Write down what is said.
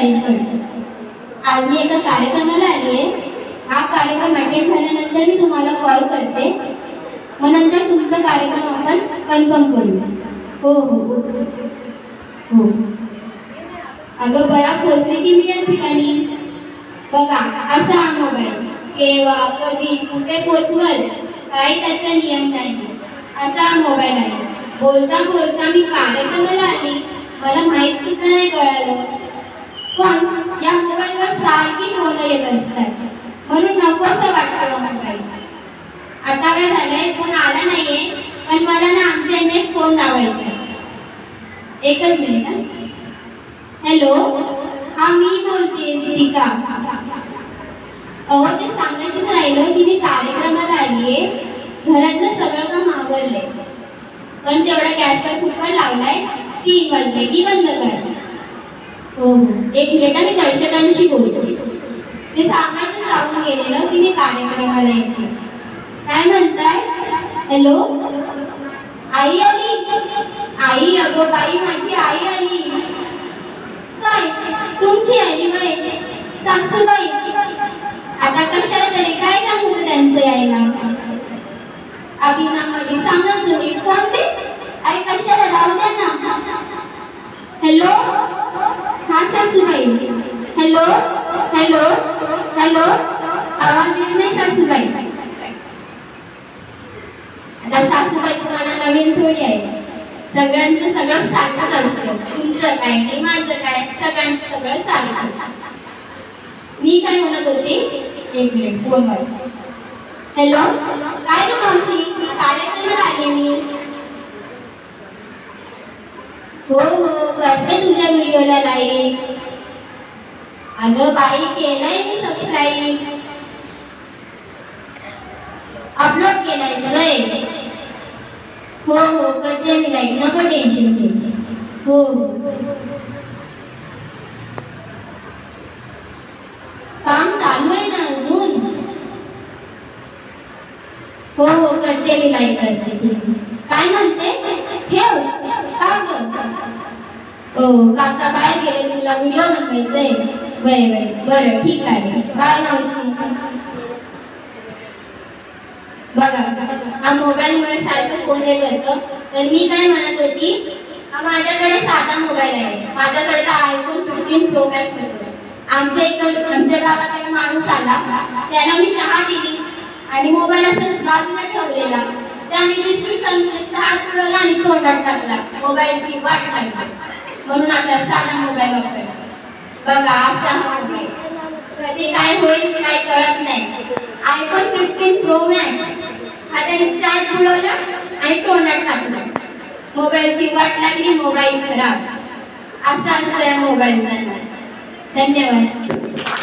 Arrange करते. आज मी एका कार्यक्रमाला आली आहे. हा कार्यक्रम अटेंड झाल्यानंतर मी तुम्हाला कॉल करते. मग नंतर तुमचा कार्यक्रम आपण कन्फर्म करूया. हो हो हो. अगं बया, पोचले की मी या ठिकाणी. बघा, असा हा मोबाईल केव्हा कधी कुठे पोचवल काही त्याचा नियम नाही. असा हा मोबाईल आहे. बोलता बोलता मी कार्यक्रमाला आली, मला माहीत सुद्धा नाही कळालं. पण या मोबाईलवर सारखी फोन येत असतात, म्हणून नको असं वाटतं मोबाईल. आता काय झालंय, फोन आला नाहीये, पण मला ना आमच्या एक फोन लावायचा. एकच मिनिट ना. हॅलो, हा मी बोलते दीपिका. अहो, ते सांगायचंच राहिलं की मी कार्यक्रमाला आलीये. घरातलं सगळं काम आवरलंय, पण तेवढा गॅसवर कुकर लावलाय, 3 वाजले की बंद कर. हो हो, एक मिनिट, मी दर्शकांशी बोलते. ते सांगायचं राहून गेलेलं की मी कार्यक्रमाला येते. काय म्हणताय? हॅलो, आई आली? आई? अगो बाई, माझी आई आली. काय तुमची आली वय? सासूबाई आता कशाला तरी काय काम होतं त्यांचं यायला? अभिनामध्ये सांगा तुम्ही. कोणते? आई कशाला, राहू द्या ना. हॅलो, हा सासूबाई. हॅलो हॅलो हॅलो, आवाज येत नाही सासूबाई. आता सासूबाई तुम्हाला नवीन थोडी आहे. सगळ्यांचं सगळं सारखंच असतं. तुमचं काय नाही, माझं काय, सगळ्यांचं सगळं सारखं. मी काय म्हणत होते, एक मिनिट, 2 वाजता. हॅलो, काय ग मावशी, कार्यक्रमाला आले मी. हो हो, करते तुझ्या व्हिडिओला लाईक. अगं बाई, केलंय मी सबस्क्राईब. अपलोड केलाय वय? हो हो, करते मी लाईक, नको टेन्शन घ्यायचं. हो हो, काम चालू आहे ना अजून. हो हो, करते मी लाईक, करते. काय म्हणते? ठेव. का ग? हो, काका बाहेर गेले, तुला व्हिडिओ बनवायचंय. बरं ठीक आहे. बाय मावशी. बघा, हा मोबाईलमुळे सारखं फोन येत होतं. तर मी काय म्हणत होती, हा माझ्याकडे साधा मोबाईल आहे. माझ्याकडे तर iPhone 15 Pro Max होतो. आमच्या गावात एक माणूस आला, त्याला मी चहा दिली आणि मोबाईल असं बाजूला ठेवलेला. त्याने बिस्किट संपलं, हात पुरवला आणि तोंडात टाकला. मोबाईलची वाट लागली, म्हणून आता साधा मोबाईल वापरला. बघा, असा हा मोबाईल. कधी काय होईल काय कळत नाही. iPhone 15 Pro Max हाताने चार्ज बुडवला आणि तोंडात टाकला. मोबाईलची वाट लागली, मोबाईल खराब. असा असतो या मोबाईल. धन्यवाद.